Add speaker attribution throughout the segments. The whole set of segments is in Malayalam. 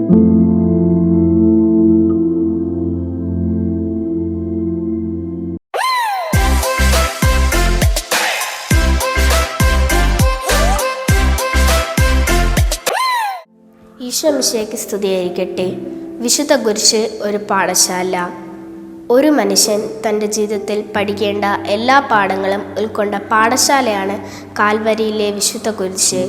Speaker 1: ഈശോ മിശിഹായ്ക്ക് സ്തുതിയായിരിക്കട്ടെ. വിശുദ്ധ കുരിശ് ഒരു പാഠശാല. ഒരു മനുഷ്യൻ തൻ്റെ ജീവിതത്തിൽ പഠിക്കേണ്ട എല്ലാ പാഠങ്ങളും ഉൾക്കൊണ്ട പാഠശാലയാണ് കാൽവരിയിലെ വിശുദ്ധ കുരിശ്.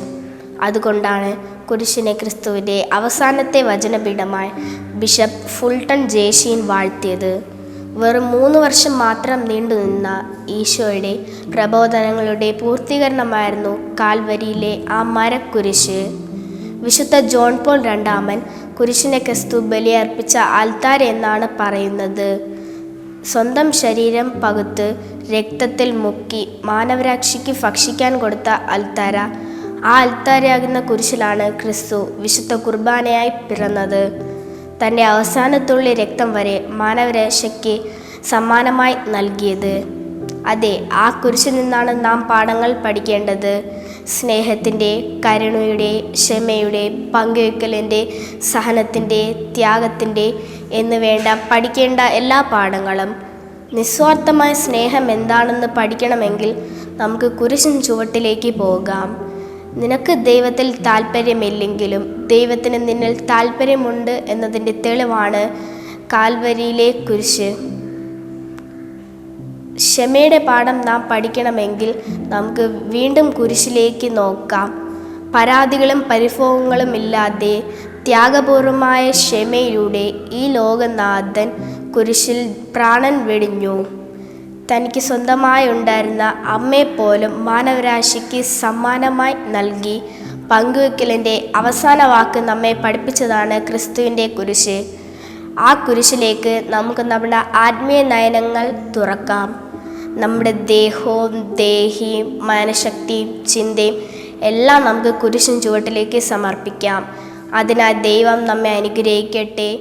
Speaker 1: അതുകൊണ്ടാണ് കുരിശിനെ ക്രിസ്തുവിൻ്റെ അവസാനത്തെ വചനപീഠമായി ബിഷപ്പ് ഫുൾട്ടൺ ജേഷീൻ വാഴ്ത്തിയത്. വെറും 3 വർഷം മാത്രം നീണ്ടുനിന്ന ഈശോയുടെ പ്രബോധനങ്ങളുടെ പൂർത്തീകരണമായിരുന്നു കാൽവരിയിലെ ആ മരക്കുരിശ്. വിശുദ്ധ ജോൺ പോൾ II കുരിശിനെ ക്രിസ്തു ബലിയർപ്പിച്ച അൽത്താര എന്നാണ് പറയുന്നത്. സ്വന്തം ശരീരം പകുത്ത് രക്തത്തിൽ മുക്കി മാനവരാശിക്ക് ഭക്ഷിക്കാൻ കൊടുത്ത അൽത്താര, ആ അൽത്താരയാകുന്ന കുരിശിലാണ് ക്രിസ്തു വിശുദ്ധ കുർബാനയായി പിറന്നത്. തൻ്റെ അവസാനത്തുള്ളി രക്തം വരെ മാനവരാശിക്ക് സമ്മാനമായി നൽകിയത്. അതെ, ആ കുരിശിൽ നിന്നാണ് നാം പാഠങ്ങൾ പഠിക്കേണ്ടത്. സ്നേഹത്തിൻ്റെ, കരുണയുടെ, ക്ഷമയുടെ, പങ്കുവയ്ക്കലിൻ്റെ, സഹനത്തിൻ്റെ, ത്യാഗത്തിൻ്റെ എന്ന് വേണ്ട പഠിക്കേണ്ട എല്ലാ പാഠങ്ങളും. നിസ്വാർത്ഥമായ സ്നേഹം എന്താണെന്ന് പഠിക്കണമെങ്കിൽ നമുക്ക് കുരിശിൻ ചുവട്ടിലേക്ക് പോകാം. നിനക്ക് ദൈവത്തിൽ താല്പര്യമില്ലെങ്കിലും ദൈവത്തിന് നിന്നിൽ താല്പര്യമുണ്ട് എന്നതിൻ്റെ തെളിവാണ് കാൽവരിയിലെ കുരിശ്. ക്ഷമയുടെ പാഠം നാം പഠിക്കണമെങ്കിൽ നമുക്ക് വീണ്ടും കുരിശിലേക്ക് നോക്കാം. പരാതികളും പരിഭവങ്ങളും ഇല്ലാതെ ത്യാഗപൂർവമായ ക്ഷമയിലൂടെ ഈ ലോകനാഥൻ കുരിശിൽ പ്രാണൻ വെടിഞ്ഞു. തനിക്ക് സ്വന്തമായി ഉണ്ടായിരുന്ന അമ്മയെപ്പോലും മാനവരാശിക്ക് സമ്മാനമായി നൽകി. പങ്കുവയ്ക്കലിൻ്റെ അവസാന വാക്ക് നമ്മെ പഠിപ്പിച്ചതാണ് ക്രിസ്തുവിൻ്റെ കുരിശ്. ആ കുരിശിലേക്ക് നമുക്ക് നമ്മുടെ ആത്മീയ നയനങ്ങൾ തുറക്കാം. നമ്മുടെ ദേഹവും ദേഹിയും മനഃശക്തിയും ചിന്തയും എല്ലാം നമുക്ക് കുരിശിൻ ചുവട്ടിലേക്ക് സമർപ്പിക്കാം. അതിനാൽ ദൈവം നമ്മെ അനുഗ്രഹിക്കട്ടെ.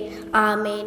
Speaker 1: ആമേൻ.